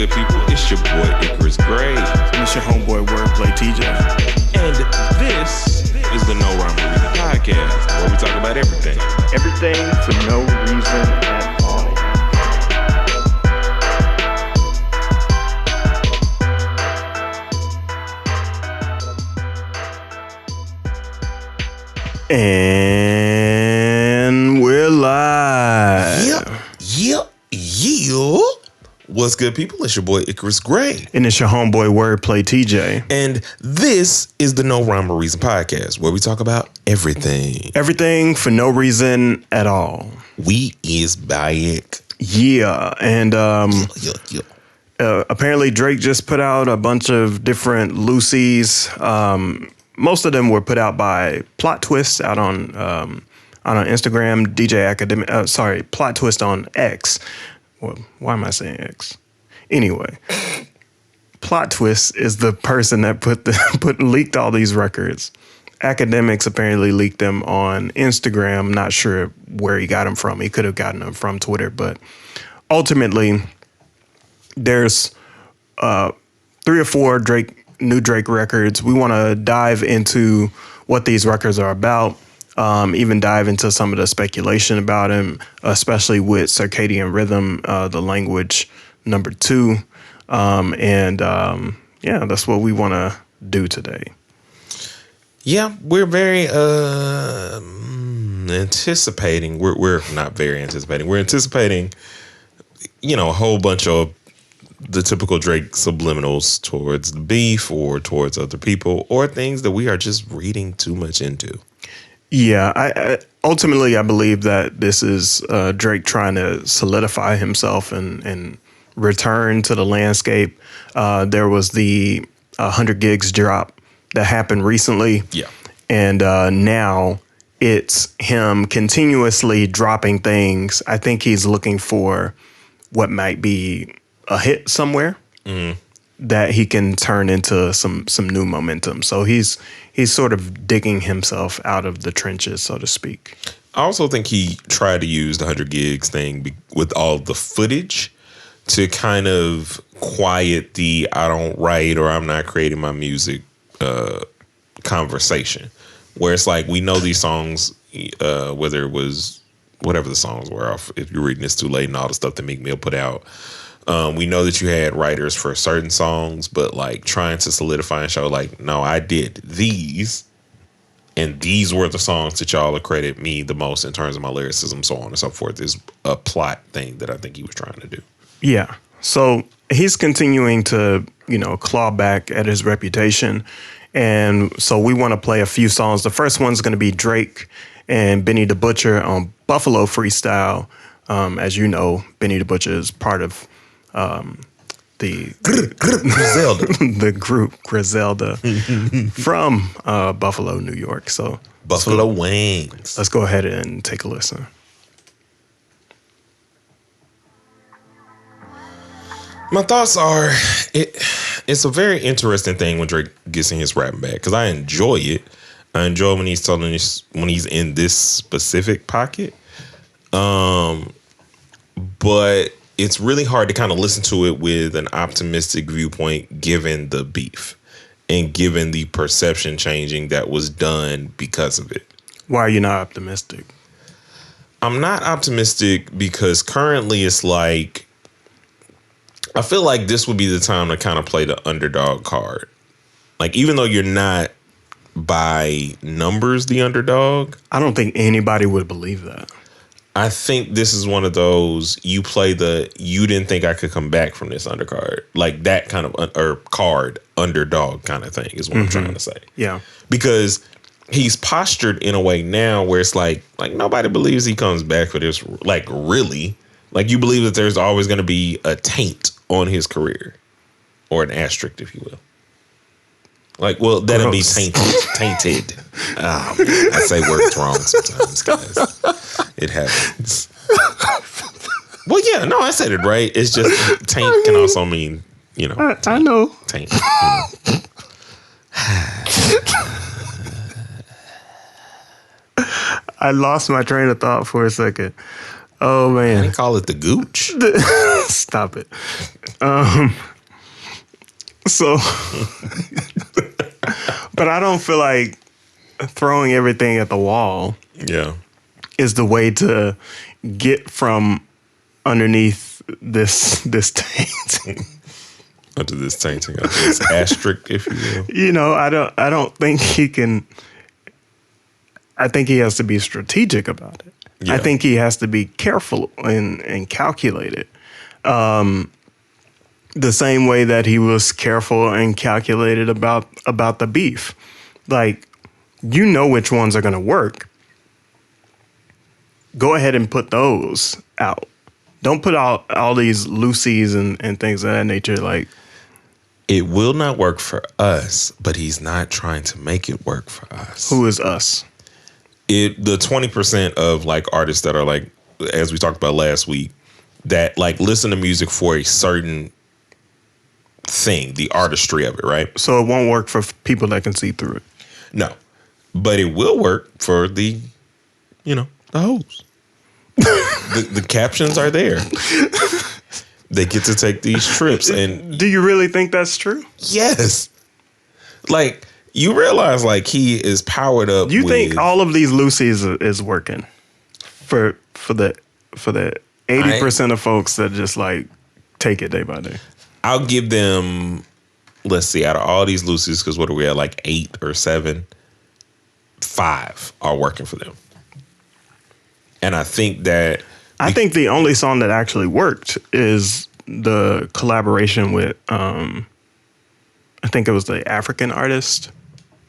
good people? It's your boy Icarus Gray. And it's your homeboy Wordplay TJ. And this is the No Rhyme or Reason podcast, where we talk about everything. Everything for no reason at all. And we're live. Yep. What's good, people? It's your boy Icarus Gray. And it's your homeboy Wordplay TJ. And this is the No Rhyme or Reason podcast, where we talk about everything. Everything for no reason at all. We is back. Yeah. And Yeah. apparently Drake just put out a bunch of different loosies. Most of them were put out by Plot Twist out on Instagram. DJ Academic. Plot Twist on X. Well, why am I saying X? Anyway, Plot Twist is the person that leaked all these records. Academics apparently leaked them on Instagram. Not sure where he got them from. He could have gotten them from Twitter, but ultimately, there's 3 or 4 new Drake records. We want to dive into what these records are about. Even dive into some of the speculation about him, especially with Circadian Rhythm, the language number 2. That's what we want to do today. Yeah, we're very anticipating. We're not very anticipating. We're anticipating, a whole bunch of the typical Drake subliminals towards the beef or towards other people or things that we are just reading too much into. Yeah, I ultimately believe that this is Drake trying to solidify himself and return to the landscape. There was the 100 gigs drop that happened recently. Yeah. And now it's him continuously dropping things. I think he's looking for what might be a hit somewhere that he can turn into some new momentum. So he's sort of digging himself out of the trenches, so to speak. I also think he tried to use the 100 gigs thing with all the footage to kind of quiet the I don't write or I'm not creating my music conversation, where it's like we know these songs, whether it was whatever the songs were, if you're reading this too late and all the stuff that Meek Mill put out. We know that you had writers for certain songs, but like trying to solidify and show like, no, I did these, and these were the songs that y'all accredit me the most in terms of my lyricism, so on and so forth, is a plot thing that I think he was trying to do. Yeah. So he's continuing to, claw back at his reputation. And so we want to play a few songs. The first one's going to be Drake and Benny the Butcher on Buffalo Freestyle. As you know, Benny the Butcher is part of the Griselda. the group Griselda from Buffalo, New York. So Buffalo Wings. Let's go ahead and take a listen. My thoughts are, it's a very interesting thing when Drake gets in his rapping bag, because I enjoy it. I enjoy when he's telling us when he's in this specific pocket. But it's really hard to kind of listen to it with an optimistic viewpoint, given the beef and given the perception changing that was done because of it. Why are you not optimistic? I'm not optimistic because currently it's like, I feel like this would be the time to kind of play the underdog card. Like, even though you're not by numbers the underdog, I don't think anybody would believe that. I think this is one of those, you play the, you didn't think I could come back from this undercard. Like that kind of, or card, underdog kind of thing is what I'm trying to say. Yeah. Because he's postured in a way now where it's like nobody believes he comes back for this. Like, really? Like, you believe that there's always going to be a taint on his career, or an asterisk, if you will. Like, well, that'll be tainted. I say words wrong sometimes, guys. It happens. Well, yeah, no, I said it right. It's just taint can also mean, taint, I know. Taint. I lost my train of thought for a second. Oh I man, didn't call it the gooch. stop it. So, but I don't feel like throwing everything at the wall Yeah. is the way to get from underneath this taint. Under this tainting, under this asterisk, if you will. You know, I don't think he can. I think he has to be strategic about it. Yeah. I think he has to be careful and calculated. The same way that he was careful and calculated about the beef. Like, you know which ones are going to work. Go ahead and put those out. Don't put out all these loosies and things of that nature. Like, It will not work for us, but he's not trying to make it work for us. who is us? The 20% of like artists that are like, as we talked about last week, that like listen to music for a certain thing, the artistry of it, right? So it won't work for people that can see through it. No, but it will work for the hoes. the captions are there. They get to take these trips, and Do you really think that's true? yes, like you realize, like he is powered up. You with, think all of these loosies is working for the 80% of folks that just like take it day by day? I'll give them, let's see, out of all these Lucy's, because what are we at, like 8 or 7? 5 are working for them. And I think that... I think the only song that actually worked is the collaboration with, I think it was the African artist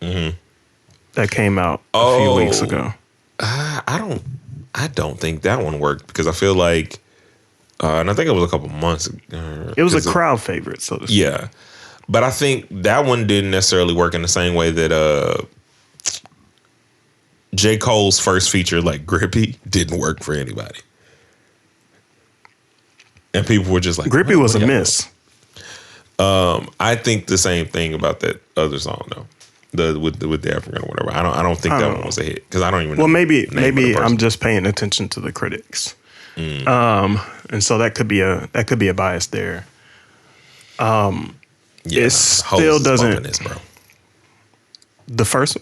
that came out a few weeks ago. I don't think that one worked, because I feel like, and I think it was a couple months. It was a crowd favorite, so to speak. Yeah. But I think that one didn't necessarily work in the same way that J. Cole's first feature, like Grippy, didn't work for anybody. And people were just like, Grippy was a miss. I think the same thing about that other song though. With the African or whatever. I don't think that one was a hit, because I don't even know. Well, maybe the name of the person. I'm just paying attention to the critics. And so that could be a bias there. Yeah, It still Hoes is doesn't. bumping this, bro.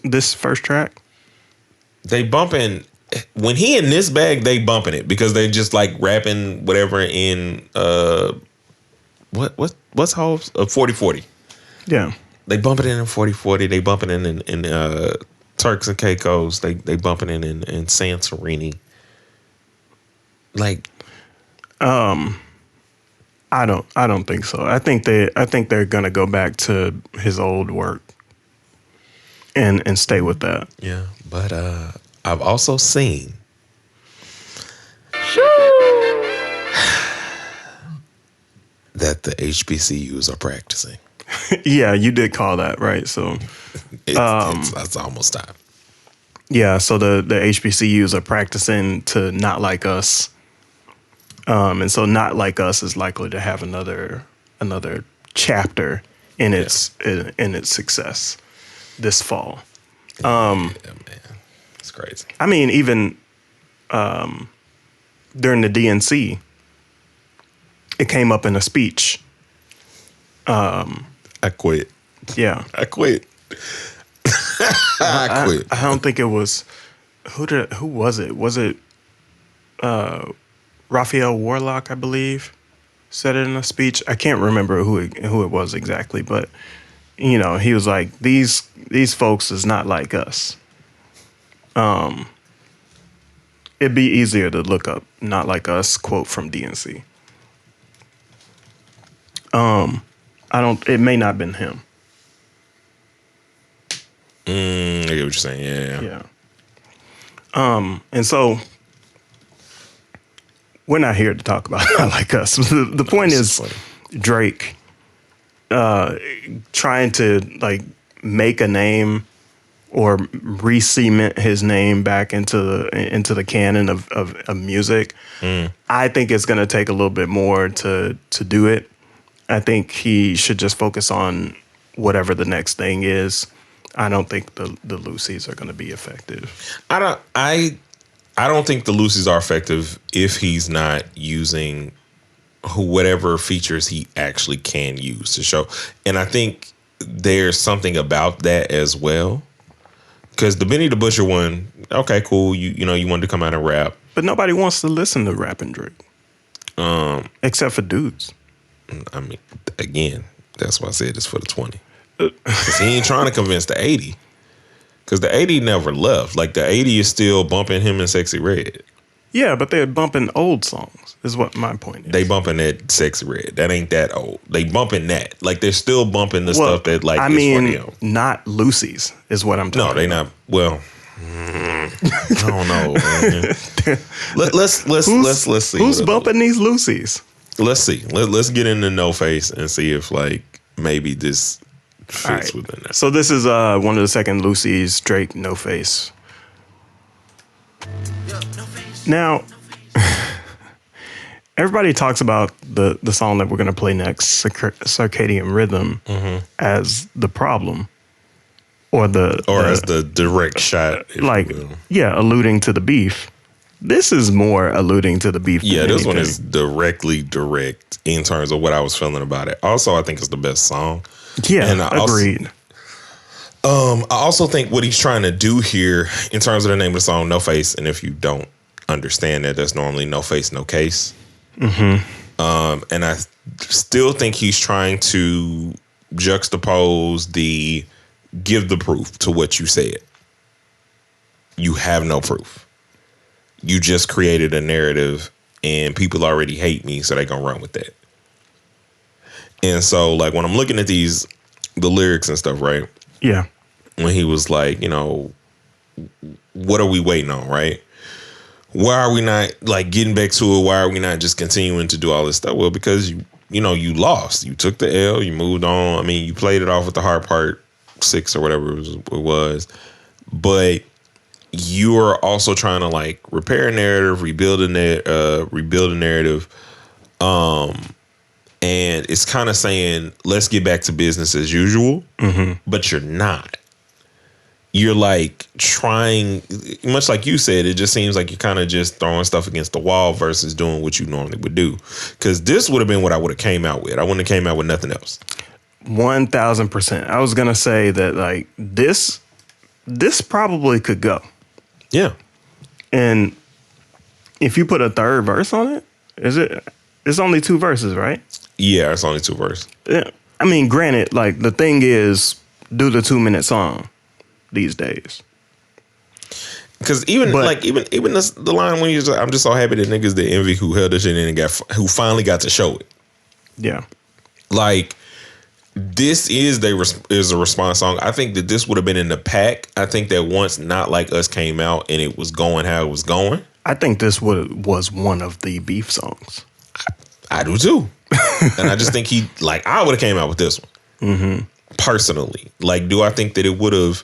This first track. They bumping when he in this bag. They bumping it because they just like rapping whatever in what's Hoes 4040. Yeah. They bumping it in 4040. They bumping it in Turks and Caicos. They bumping it in Santorini. Like, I don't think so. I think they're gonna go back to his old work and stay with that. yeah, but I've also seen that the HBCUs are practicing. Yeah, you did call that, right? So It's almost time. yeah, so the HBCUs are practicing to not like us. And so not like us is likely to have another chapter in its success this fall. Yeah, man, it's crazy. I mean, even during the DNC, it came up in a speech. I quit. Yeah, I quit. I quit. I don't think it was who was it? Was it Raphael Warlock, I believe, said it in a speech. I can't remember who it was exactly, but he was like, these folks is not like us. It'd be easier to look up "not like us" quote from DNC. It may not have been him. I get what you're saying. Yeah. And so we're not here to talk about not like us. The point is Drake trying to like make a name or re-cement his name back into the canon of music. I think it's going to take a little bit more to do it. I think he should just focus on whatever the next thing is. I don't think the Lucy's are going to be effective. I I don't think the Lucy's are effective if he's not using whatever features he actually can use to show. And I think there's something about that as well. Because the Benny the Butcher one, okay, cool. You know, you wanted to come out and rap. But nobody wants to listen to rapping Drake. Except for dudes. I mean, again, that's why I said it's for the 20. Because he ain't trying to convince the 80. Because the 80 never left. Like, the 80 is still bumping him and Sexy Red. Yeah, but they're bumping old songs, is what my point is. They bumping that Sexy Red. That ain't that old. They bumping that. Like, they're still bumping the stuff that, like, I is mean, for him. not Lucy's, is what I'm talking about. No, they not. Well, I don't know, man. Let's see. Who's bumping these Lucy's? Let's see. Let's get into No Face and see if, like, maybe this fits within that. So this is one of the second Lucy's, Drake, No Face. Now, everybody talks about the song that we're going to play next, Circadian Rhythm, as the problem. Or as the direct shot. Like, alluding to the beef. This is more alluding to the beef. Yeah, this one is directly direct in terms of what I was feeling about it. Also, I think it's the best song. Yeah, and agreed. I also think what he's trying to do here in terms of the name of the song, No Face, and if you don't understand that, that's normally No Face, No Case. Mm-hmm. And I still think he's trying to juxtapose the give the proof to what you said. You have no proof. You just created a narrative and people already hate me, so they gonna run with that. And so, like, when I'm looking at the lyrics and stuff, right? Yeah. When he was like, you know, what are we waiting on, right? Why are we not, like, getting back to it? Why are we not just continuing to do all this stuff? Well, because you know, you lost. You took the L, you moved on. I mean, you played it off with the hard part 6 or whatever it was. But you are also trying to, like, repair a narrative, rebuild a narrative. And it's kind of saying, let's get back to business as usual. Mm-hmm. But you're not. You're, like, trying, much like you said, it just seems like you're kind of just throwing stuff against the wall versus doing what you normally would do. Because this would have been what I would have came out with. I wouldn't have came out with nothing else. 1,000%. I was going to say that, like, this probably could go. Yeah. And if you put a third verse on it, it's only 2 verses, right? Yeah, it's only 2 verses. Yeah. I mean, granted, like, the thing is, do the 2-minute song these days. Because even the line when you're like, I'm just so happy that niggas that envy who held this shit in and who finally got to show it. Yeah. Like, this is a response song. I think that this would have been in the pack. I think that once Not Like Us came out and it was going how it was going. I think this was one of the beef songs. I do too. And I just think I would have came out with this one. Mm-hmm. Personally. Like, do I think that it would have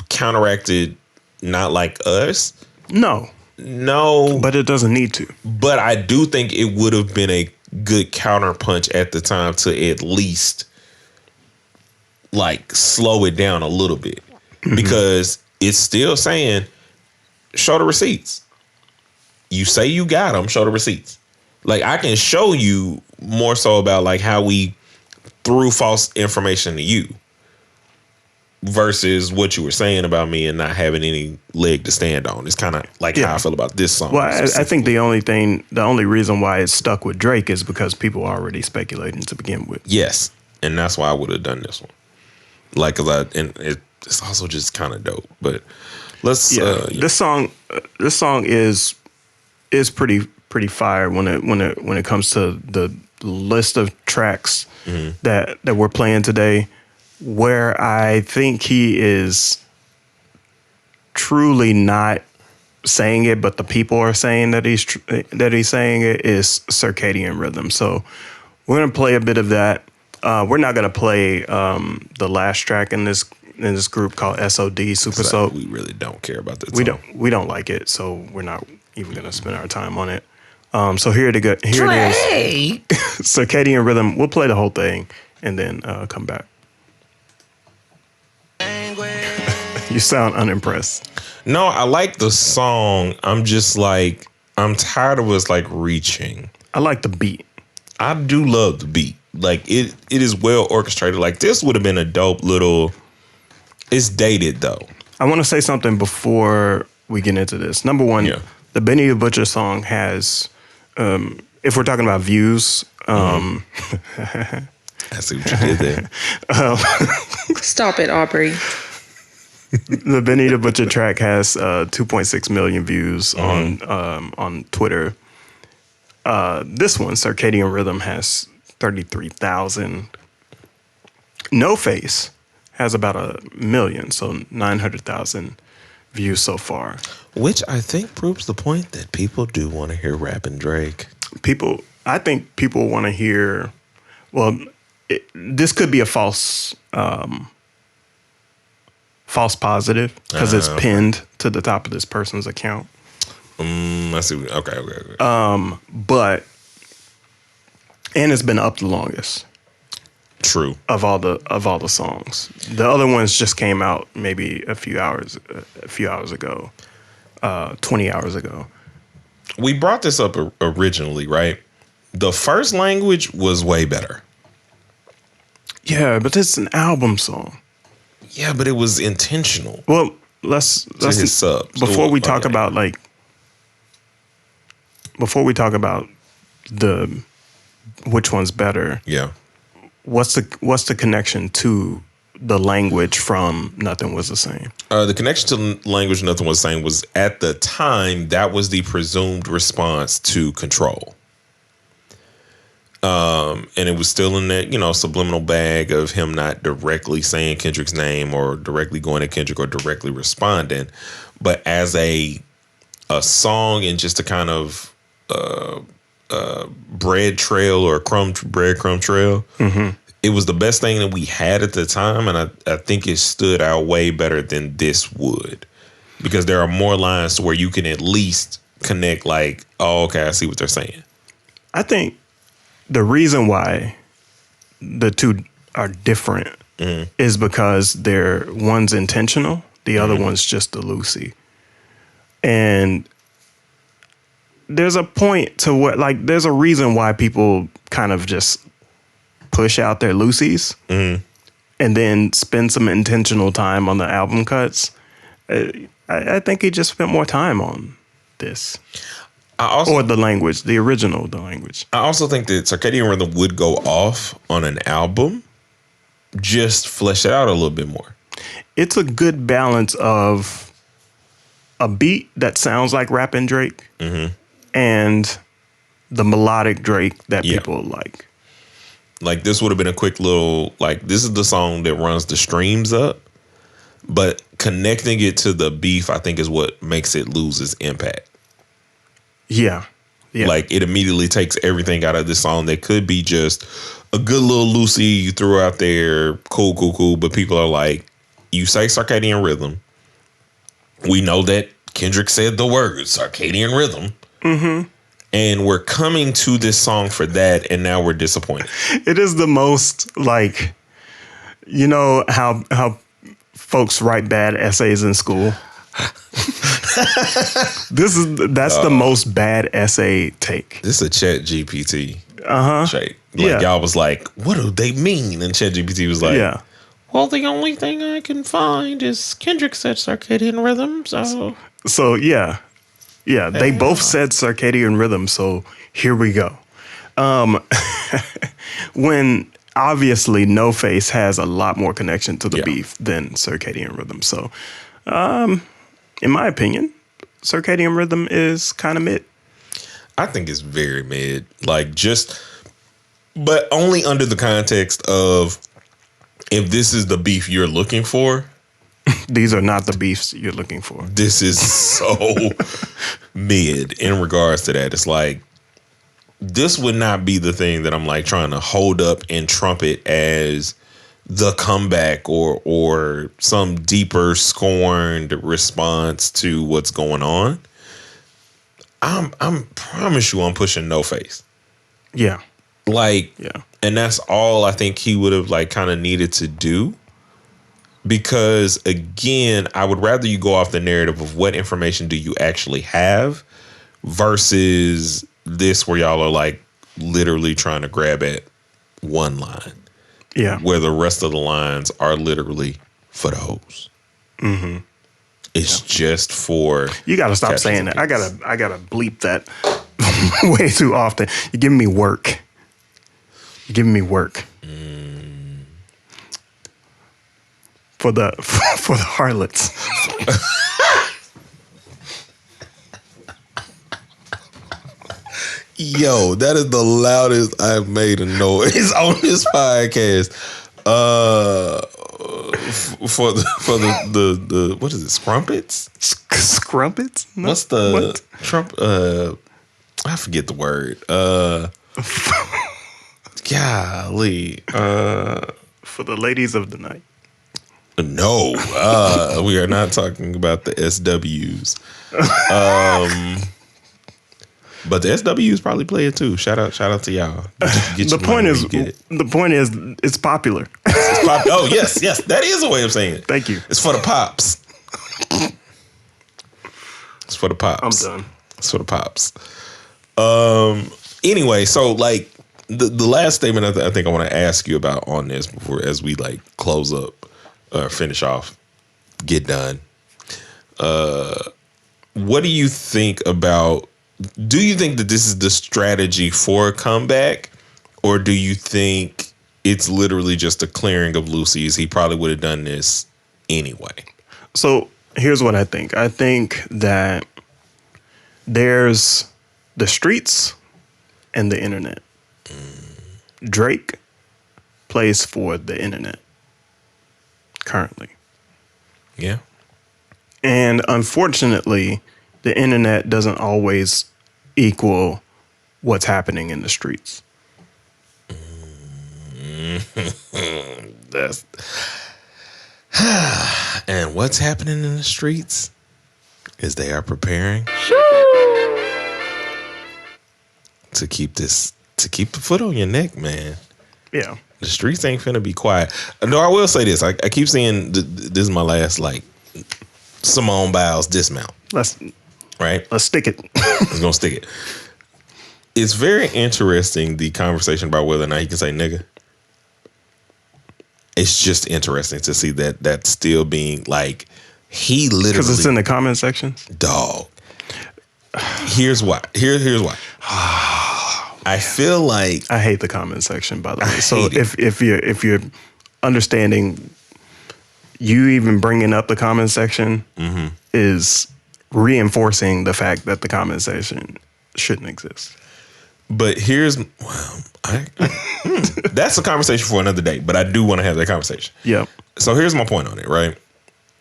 counteracted Not Like Us? No. But it doesn't need to. But I do think it would have been a good counterpunch at the time to at least, like, slow it down a little bit. Mm-hmm. Because it's still saying, show the receipts. You say you got them, show the receipts. Like, I can show you more so about, like, how we threw false information to you versus what you were saying about me and not having any leg to stand on. It's kind of like how I feel about this song. Well, I think the only reason why it's stuck with Drake is because people are already speculating to begin with. Yes. And that's why I would have done this one. Like, it's also just kind of dope. But let's, This song is pretty fire when it comes to the list of tracks that we're playing today, where I think he is truly not saying it, but the people are saying that he's saying it, is Circadian Rhythm. So we're gonna play a bit of that. We're not gonna play the last track in this group called SOD Super Soap. We really don't care about that. We don't like it, so we're not even gonna spend our time on it. So here it is. Circadian Rhythm. We'll play the whole thing and then come back. You sound unimpressed. No, I like the song. I'm just like, I'm tired of us like reaching. I like the beat. I do love the beat. Like it is well orchestrated. Like this would have been a dope little. It's dated though. I want to say something before we get into this. Number one, Yeah. the Benny the Butcher song has, if we're talking about views, I see what you did there. Stop it, Aubrey. the Benny the Butcher track has 2.6 million views on Twitter. This one, Circadian Rhythm, has 33,000. No Face has about 1 million, so 900,000 views so far. Which I think proves the point that people do want to hear rapping Drake. I think people want to hear. Well, this could be a false positive because it's pinned to the top of this person's account. I see. Okay. But it's been up the longest. True. Of all the songs. The other ones just came out maybe a few hours ago, 20 hours ago. We brought this up originally, right? The first language was way better. Yeah, but it's an album song. Yeah, but it was intentional. Well, let's his subs. Before we talk about the which one's better. Yeah. What's the connection to the language from Nothing Was the Same? The connection to language Nothing Was the Same was at the time that was the presumed response to Control. And it was still in that, subliminal bag of him not directly saying Kendrick's name or directly going to Kendrick or directly responding, but as a song and just a kind of bread trail or breadcrumb trail. Mm-hmm. It was the best thing that we had at the time, and I think it stood out way better than this would, because there are more lines where you can at least connect. Like, oh, okay, I see what they're saying. I think the reason why the two are different is because one's intentional, the other one's just a loosey, and there's a point to what, like, there's a reason why people kind of just push out their loosies and then spend some intentional time on the album cuts. I think he just spent more time on this. Or the language, the language. I also think that Circadian Rhythm would go off on an album, just flesh it out a little bit more. It's a good balance of a beat that sounds like rapping Drake and the melodic Drake that people like. Like, this would have been a quick little, like, this is the song that runs the streams up, but connecting it to the beef, I think, is what makes it lose its impact. Yeah. Like, it immediately takes everything out of this song that could be just a good little Lucy you threw out there, cool, but people are like, you say Circadian Rhythm. We know that Kendrick said the words Circadian Rhythm. Mm-hmm. And we're coming to this song for that, and now we're disappointed. It is the most, like, you know how folks write bad essays in school? That's the most bad essay take. This is a Chat GPT shake. Like, y'all was like, what do they mean? And Chat GPT was like, well, the only thing I can find is Kendrick said Circadian Rhythm, So yeah. Yeah, they both said Circadian Rhythm, so here we go. When obviously No Face has a lot more connection to the beef than Circadian Rhythm. So, in my opinion, Circadian Rhythm is kind of mid. I think it's very mid. Like, but only under the context of, if this is the beef you're looking for, these are not the beefs you're looking for. This is so mid in regards to that. It's like, this would not be the thing that I'm like trying to hold up and trumpet as the comeback or some deeper scorned response to what's going on. I'm promise you I'm pushing No Face. Yeah. Like, and that's all I think he would have like kind of needed to do. Because again, I would rather you go off the narrative of what information do you actually have versus this where y'all are like literally trying to grab at one line. Yeah. Where the rest of the lines are literally for the hoes. Mm-hmm. It's just for you gotta stop saying that. I gotta bleep that way too often. You're giving me work. You're giving me work. For the harlots. Yo, that is the loudest I've made a noise on this podcast. For the what is it? Scrumpets? Scrumpets? No, What's the what? Trump? I forget the word. Golly. For the ladies of the night. No, we are not talking about the SWs. But the SWs probably play it too. Shout out to y'all. Get The point is, it's popular. Oh yes, that is a way of saying it. Thank you. It's for the pops. It's for the pops. I'm done. It's for the pops. Anyway, so like the last statement I think I want to ask you about on this before as we like close up. Finish off, get done. What do you think about? Do you think that this is the strategy for a comeback, or do you think it's literally just a clearing of loosies? He probably would have done this anyway. So here's what I think. I think that there's the streets and the internet. Drake plays for the internet. Currently. Yeah. And unfortunately, the internet doesn't always equal what's happening in the streets. That's and what's happening in the streets is they are preparing to keep the foot on your neck, man. Yeah. The streets ain't finna be quiet. No, I will say this. I keep saying this is my last like Simone Biles dismount. Let's stick it. Let's gonna stick it. It's very interesting the conversation about whether or not he can say nigga. It's just interesting to see that still being like he literally because it's in the comment section. Dog. Here's why. Here's why. I feel like I hate the comment section, by the way. So if you're understanding, you even bringing up the comment section is reinforcing the fact that the comment section shouldn't exist. But here's that's a conversation for another day. But I do want to have that conversation. Yeah. So here's my point on it. Right,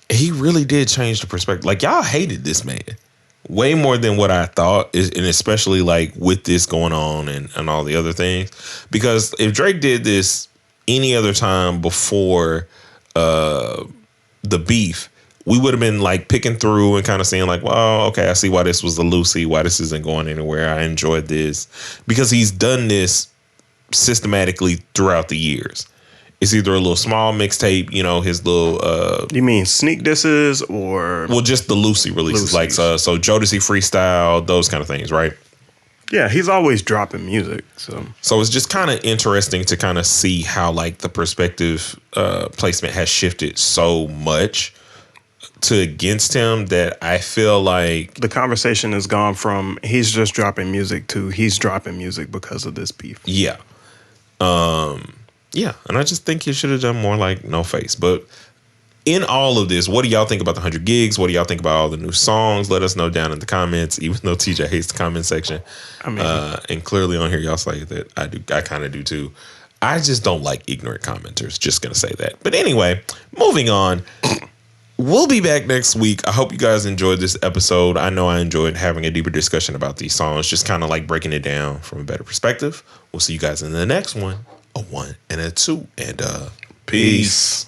he really did change the perspective. Like y'all hated this man. Way more than what I thought, and especially like with this going on and all the other things. Because if Drake did this any other time before the beef, we would have been like picking through and kind of saying like, well, okay, I see why this was a Lucy, why this isn't going anywhere. I enjoyed this. Because he's done this systematically throughout the years. It's either a little small mixtape, you know, his little. You mean sneak disses or? Well, just the Lucy releases, like so Jodeci freestyle, those kind of things, right? Yeah, he's always dropping music, so it's just kind of interesting to kind of see how like the perspective placement has shifted so much to against him that I feel like the conversation has gone from he's just dropping music to he's dropping music because of this beef. Yeah. Yeah, and I just think he should have done more like No Face. But in all of this, what do y'all think about the 100 gigs? What do y'all think about all the new songs? Let us know down in the comments, even though TJ hates the comment section. I mean, and clearly on here, y'all say that I do. I kind of do too. I just don't like ignorant commenters. Just going to say that. But anyway, moving on. We'll be back next week. I hope you guys enjoyed this episode. I know I enjoyed having a deeper discussion about these songs, just kind of like breaking it down from a better perspective. We'll see you guys in the next one. A 1 and a 2 and peace.